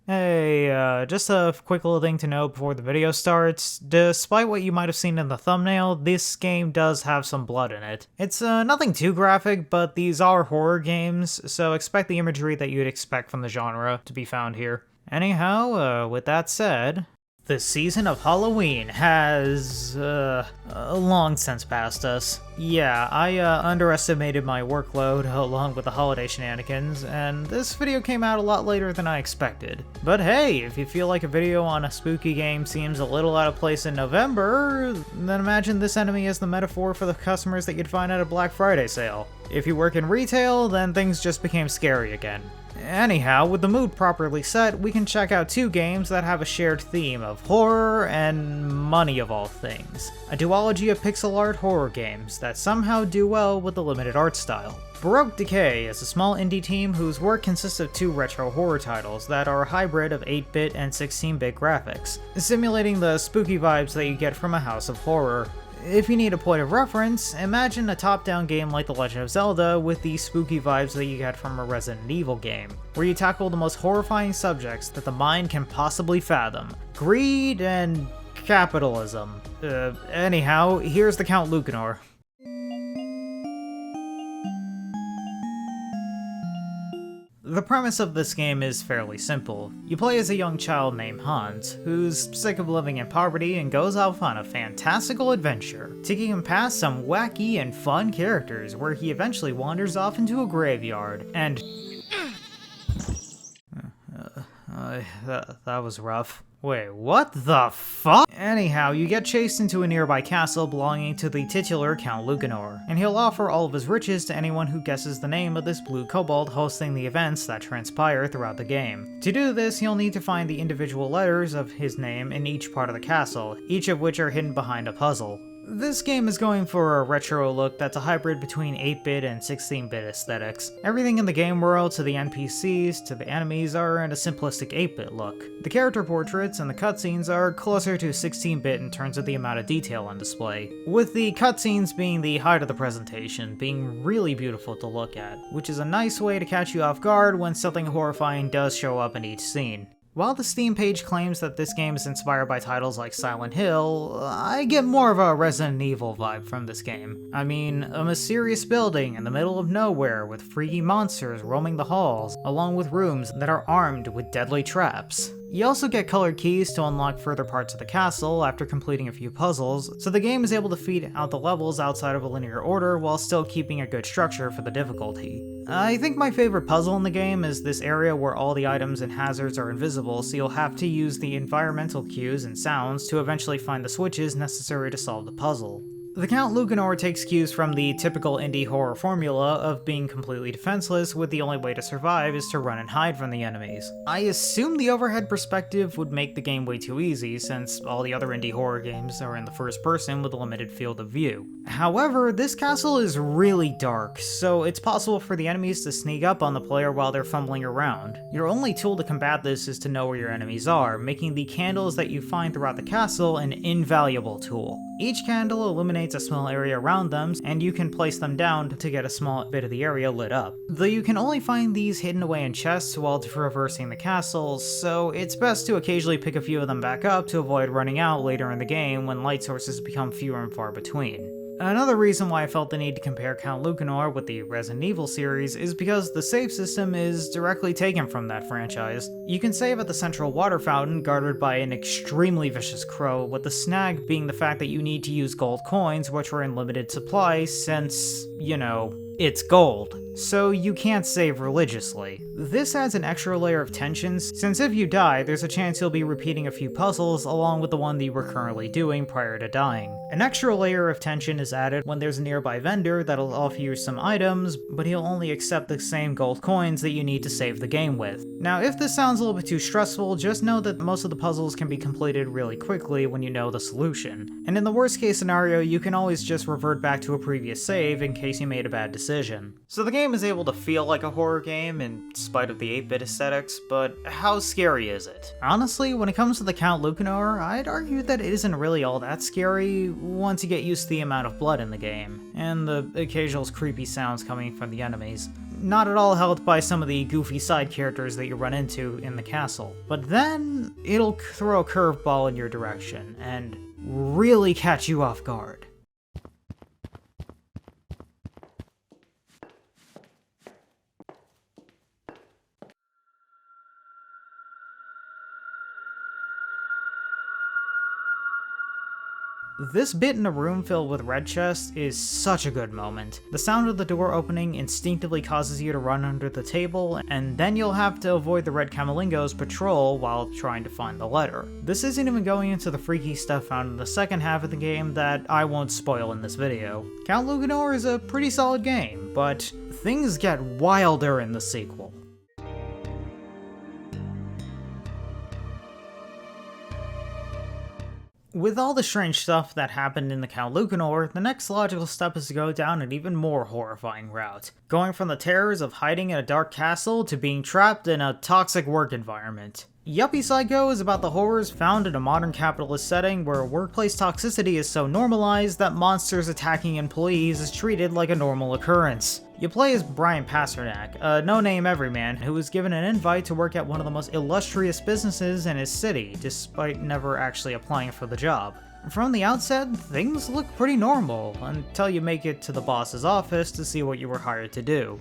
Hey, just a quick little thing to note before the video starts. Despite what you might have seen in the thumbnail, this game does have some blood in it. It's nothing too graphic, but these are horror games, so expect the imagery that you'd expect from the genre to be found here. Anyhow, with that said, the season of Halloween has, long since passed us. Yeah, I underestimated my workload along with the holiday shenanigans, and this video came out a lot later than I expected. But hey, if you feel like a video on a spooky game seems a little out of place in November, then imagine this enemy as the metaphor for the customers that you'd find at a Black Friday sale. If you work in retail, then things just became scary again. Anyhow, with the mood properly set, we can check out two games that have a shared theme of horror and money of all things. A duology of pixel art horror games that somehow do well with the limited art style. Baroque Decay is a small indie team whose work consists of two retro horror titles that are a hybrid of 8-bit and 16-bit graphics, simulating the spooky vibes that you get from a house of horror. If you need a point of reference, imagine a top-down game like The Legend of Zelda with the spooky vibes that you get from a Resident Evil game, where you tackle the most horrifying subjects that the mind can possibly fathom. Greed and capitalism. Anyhow, here's the Count Lucanor. The premise of this game is fairly simple. You play as a young child named Hans, who's sick of living in poverty and goes off on a fantastical adventure, taking him past some wacky and fun characters where he eventually wanders off into a graveyard, and... that was rough. Wait, what the fuck? Anyhow, you get chased into a nearby castle belonging to the titular Count Lucanor, and he'll offer all of his riches to anyone who guesses the name of this blue kobold hosting the events that transpire throughout the game. To do this, you'll need to find the individual letters of his name in each part of the castle, each of which are hidden behind a puzzle. This game is going for a retro look that's a hybrid between 8-bit and 16-bit aesthetics. Everything in the game world, to the NPCs, to the enemies, are in a simplistic 8-bit look. The character portraits and the cutscenes are closer to 16-bit in terms of the amount of detail on display, with the cutscenes being the height of the presentation, being really beautiful to look at, which is a nice way to catch you off guard when something horrifying does show up in each scene. While the Steam page claims that this game is inspired by titles like Silent Hill, I get more of a Resident Evil vibe from this game. I mean, a mysterious building in the middle of nowhere with freaky monsters roaming the halls, along with rooms that are armed with deadly traps. You also get colored keys to unlock further parts of the castle after completing a few puzzles, so the game is able to feed out the levels outside of a linear order while still keeping a good structure for the difficulty. I think my favorite puzzle in the game is this area where all the items and hazards are invisible, so you'll have to use the environmental cues and sounds to eventually find the switches necessary to solve the puzzle. The Count Lucanor takes cues from the typical indie horror formula of being completely defenseless with the only way to survive is to run and hide from the enemies. I assume the overhead perspective would make the game way too easy since all the other indie horror games are in the first person with a limited field of view. However, this castle is really dark, so it's possible for the enemies to sneak up on the player while they're fumbling around. Your only tool to combat this is to know where your enemies are, making the candles that you find throughout the castle an invaluable tool. Each candle illuminates a small area around them, and you can place them down to get a small bit of the area lit up. Though you can only find these hidden away in chests while traversing the castle, so it's best to occasionally pick a few of them back up to avoid running out later in the game when light sources become fewer and far between. Another reason why I felt the need to compare Count Lucanor with the Resident Evil series is because the save system is directly taken from that franchise. You can save at the central water fountain guarded by an extremely vicious crow, with the snag being the fact that you need to use gold coins, which are in limited supply since, you know, it's gold, so you can't save religiously. This adds an extra layer of tension, since if you die, there's a chance you'll be repeating a few puzzles along with the one that you were currently doing prior to dying. An extra layer of tension is added when there's a nearby vendor that'll offer you some items, but he'll only accept the same gold coins that you need to save the game with. Now, if this sounds a little bit too stressful, just know that most of the puzzles can be completed really quickly when you know the solution. And in the worst case scenario, you can always just revert back to a previous save in case you made a bad decision. So the game is able to feel like a horror game in spite of the 8-bit aesthetics, but how scary is it? Honestly, when it comes to the Count Lucanor, I'd argue that it isn't really all that scary once you get used to the amount of blood in the game, and the occasional creepy sounds coming from the enemies. not at all helped by some of the goofy side characters that you run into in the castle. But then, it'll throw a curveball in your direction, and really catch you off guard. This bit in a room filled with red chests is such a good moment. The sound of the door opening instinctively causes you to run under the table, and then you'll have to avoid the red camelingos patrol while trying to find the letter. This isn't even going into the freaky stuff found in the second half of the game that I won't spoil in this video. Count Lucanor is a pretty solid game, but things get wilder in the sequel. With all the strange stuff that happened in the Count Lucanor, the next logical step is to go down an even more horrifying route, going from the terrors of hiding in a dark castle to being trapped in a toxic work environment. Yuppie Psycho is about the horrors found in a modern capitalist setting where workplace toxicity is so normalized that monsters attacking employees is treated like a normal occurrence. You play as Brian Pasternak, a no-name everyman who was given an invite to work at one of the most illustrious businesses in his city, despite never actually applying for the job. From the outset, things look pretty normal, until you make it to the boss's office to see what you were hired to do.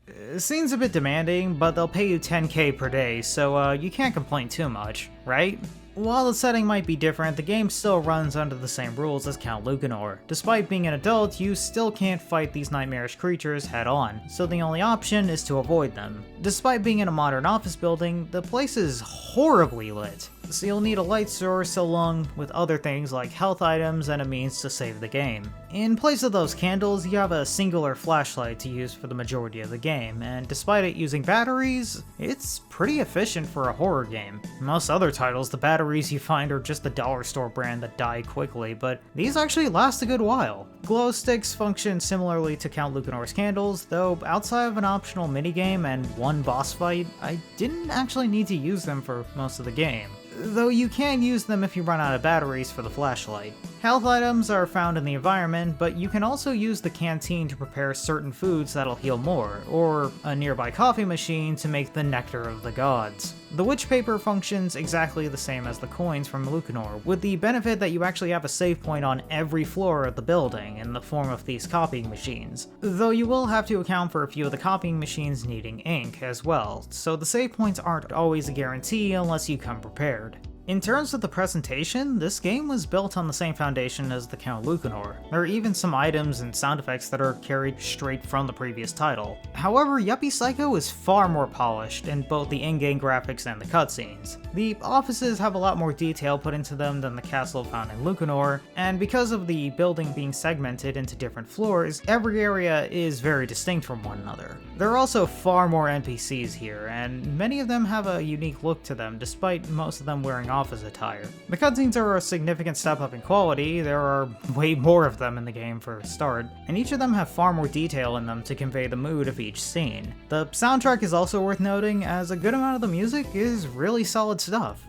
It seems a bit demanding, but they'll pay you 10k per day, so you can't complain too much, right? While the setting might be different, the game still runs under the same rules as Count Lucanor. Despite being an adult, you still can't fight these nightmarish creatures head on, so the only option is to avoid them. Despite being in a modern office building, the place is horribly lit, so you'll need a light source along with other things like health items and a means to save the game. In place of those candles, you have a singular flashlight to use for the majority of the game, and despite it using batteries, it's pretty efficient for a horror game. Most other titles, the batteries you find are just the dollar store brand that die quickly, but these actually last a good while. Glow sticks function similarly to Count Lucanor's candles, though outside of an optional minigame and one boss fight, I didn't actually need to use them for most of the game. Though you can use them if you run out of batteries for the flashlight. Health items are found in the environment, but you can also use the canteen to prepare certain foods that'll heal more, or a nearby coffee machine to make the nectar of the gods. The witch paper functions exactly the same as the coins from Lucanor, with the benefit that you actually have a save point on every floor of the building in the form of these copying machines, though you will have to account for a few of the copying machines needing ink as well, so the save points aren't always a guarantee unless you come prepared. In terms of the presentation, this game was built on the same foundation as the Count Lucanor. There are even some items and sound effects that are carried straight from the previous title. However, Yuppie Psycho is far more polished in both the in-game graphics and the cutscenes. The offices have a lot more detail put into them than the castle found in Lucanor, and because of the building being segmented into different floors, every area is very distinct from one another. There are also far more NPCs here, and many of them have a unique look to them despite most of them wearing office attire. The cutscenes are a significant step up in quality, there are way more of them in the game for a start, and each of them have far more detail in them to convey the mood of each scene. The soundtrack is also worth noting, as a good amount of the music is really solid stuff.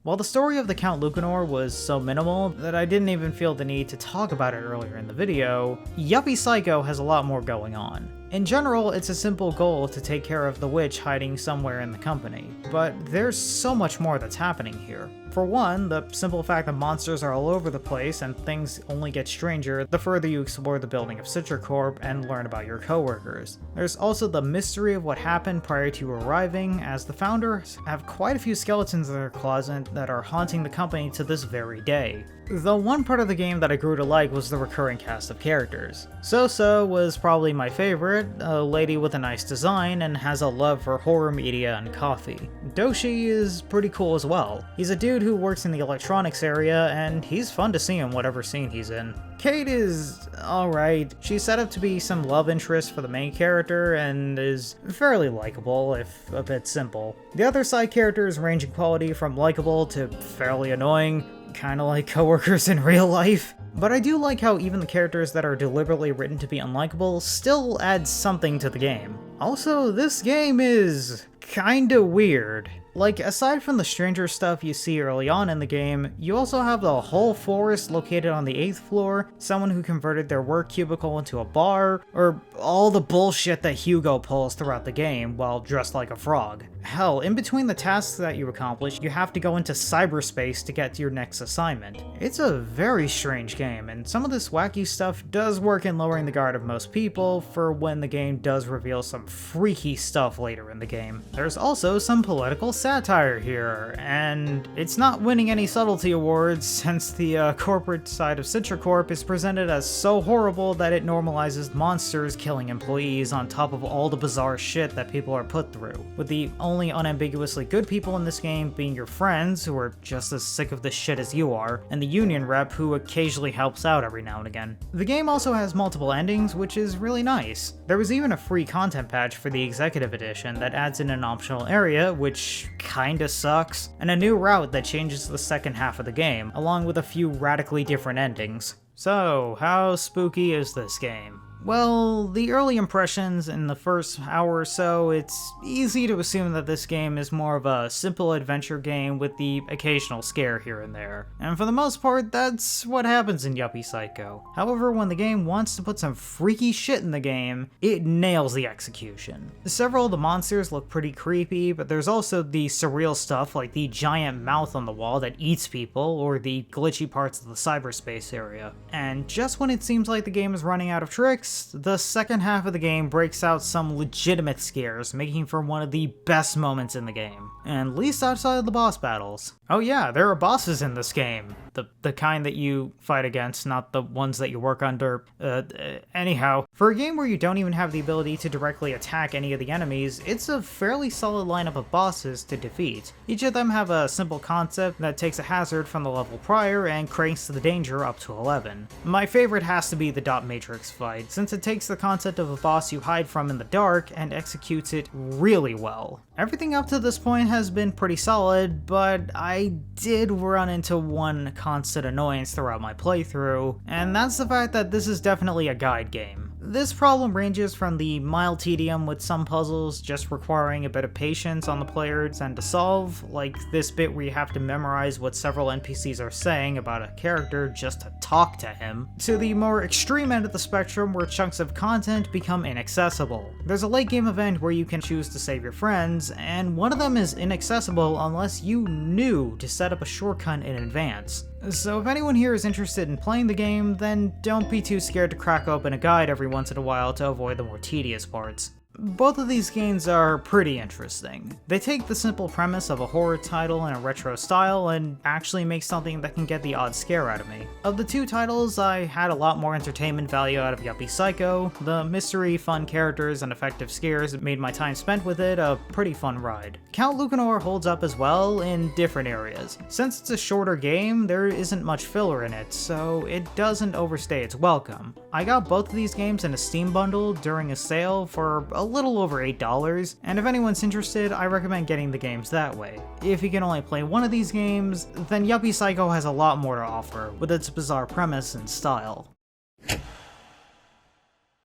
While the story of the Count Lucanor was so minimal that I didn't even feel the need to talk about it earlier in the video, Yuppie Psycho has a lot more going on. In general, it's a simple goal to take care of the witch hiding somewhere in the company, but there's so much more that's happening here. For one, the simple fact that monsters are all over the place and things only get stranger the further you explore the building of Citricorp and learn about your coworkers. There's also the mystery of what happened prior to you arriving, as the founders have quite a few skeletons in their closet that are haunting the company to this very day. The one part of the game that I grew to like was the recurring cast of characters. So was probably my favorite, a lady with a nice design and has a love for horror media and coffee. Doshi is pretty cool as well. He's a dude who works in the electronics area, and he's fun to see in whatever scene he's in. Kate is alright. She's set up to be some love interest for the main character and is fairly likable, if a bit simple. The other side characters range in quality from likable to fairly annoying, kinda like coworkers in real life. But I do like how even the characters that are deliberately written to be unlikable still add something to the game. Also, this game is kinda weird. Like, aside from the stranger stuff you see early on in the game, you also have the whole forest located on the 8th floor, someone who converted their work cubicle into a bar, or all the bullshit that Hugo pulls throughout the game while dressed like a frog. Hell, in between the tasks that you accomplish, you have to go into cyberspace to get to your next assignment. It's a very strange game, and some of this wacky stuff does work in lowering the guard of most people for when the game does reveal some freaky stuff later in the game. There's also some political satire here, and it's not winning any subtlety awards since the corporate side of Citricorp is presented as so horrible that it normalizes monsters killing employees on top of all the bizarre shit that people are put through, with the only unambiguously good people in this game being your friends, who are just as sick of this shit as you are, and the union rep who occasionally helps out every now and again. The game also has multiple endings, which is really nice. There was even a free content patch for the Executive Edition that adds in an optional area, which kinda sucks, and a new route that changes the second half of the game, along with a few radically different endings. So, how spooky is this game? Well, the early impressions in the first hour or so, it's easy to assume that this game is more of a simple adventure game with the occasional scare here and there. And for the most part, that's what happens in Yuppie Psycho. However, when the game wants to put some freaky shit in the game, it nails the execution. Several of the monsters look pretty creepy, but there's also the surreal stuff like the giant mouth on the wall that eats people, or the glitchy parts of the cyberspace area. And just when it seems like the game is running out of tricks, the second half of the game breaks out some legitimate scares, making for one of the best moments in the game. And least outside of the boss battles. Oh yeah, there are bosses in this game. The kind that you fight against, not the ones that you work under. Anyhow, for a game where you don't even have the ability to directly attack any of the enemies, it's a fairly solid lineup of bosses to defeat. Each of them have a simple concept that takes a hazard from the level prior and cranks the danger up to 11. My favorite has to be the dot matrix fight, since it takes the concept of a boss you hide from in the dark and executes it really well. Everything up to this point has been pretty solid, but I did run into one constant annoyance throughout my playthrough, and that's the fact that this is definitely a guide game. This problem ranges from the mild tedium with some puzzles just requiring a bit of patience on the player's end to solve, like this bit where you have to memorize what several NPCs are saying about a character just to talk to him, to the more extreme end of the spectrum where chunks of content become inaccessible. There's a late game event where you can choose to save your friends, and one of them is inaccessible unless you knew to set up a shortcut in advance. So if anyone here is interested in playing the game, then don't be too scared to crack open a guide every once in a while to avoid the more tedious parts. Both of these games are pretty interesting. They take the simple premise of a horror title in a retro style and actually make something that can get the odd scare out of me. Of the two titles, I had a lot more entertainment value out of Yuppie Psycho. The mystery, fun characters, and effective scares made my time spent with it a pretty fun ride. Count Lucanor holds up as well in different areas. Since it's a shorter game, there isn't much filler in it, so it doesn't overstay its welcome. I got both of these games in a Steam bundle during a sale for a little over $8, and if anyone's interested, I recommend getting the games that way. If you can only play one of these games, then Yuppie Psycho has a lot more to offer, with its bizarre premise and style.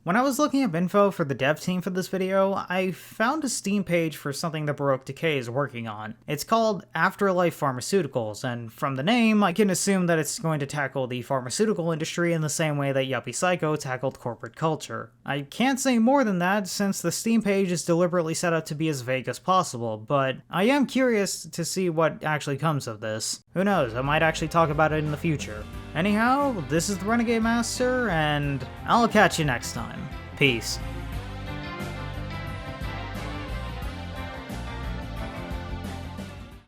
When I was looking up info for the dev team for this video, I found a Steam page for something that Baroque Decay is working on. It's called Afterlife Pharmaceuticals, and from the name, I can assume that it's going to tackle the pharmaceutical industry in the same way that Yuppie Psycho tackled corporate culture. I can't say more than that since the Steam page is deliberately set up to be as vague as possible, but I am curious to see what actually comes of this. Who knows, I might actually talk about it in the future. Anyhow, this is the Renegade Master, and I'll catch you next time. Peace.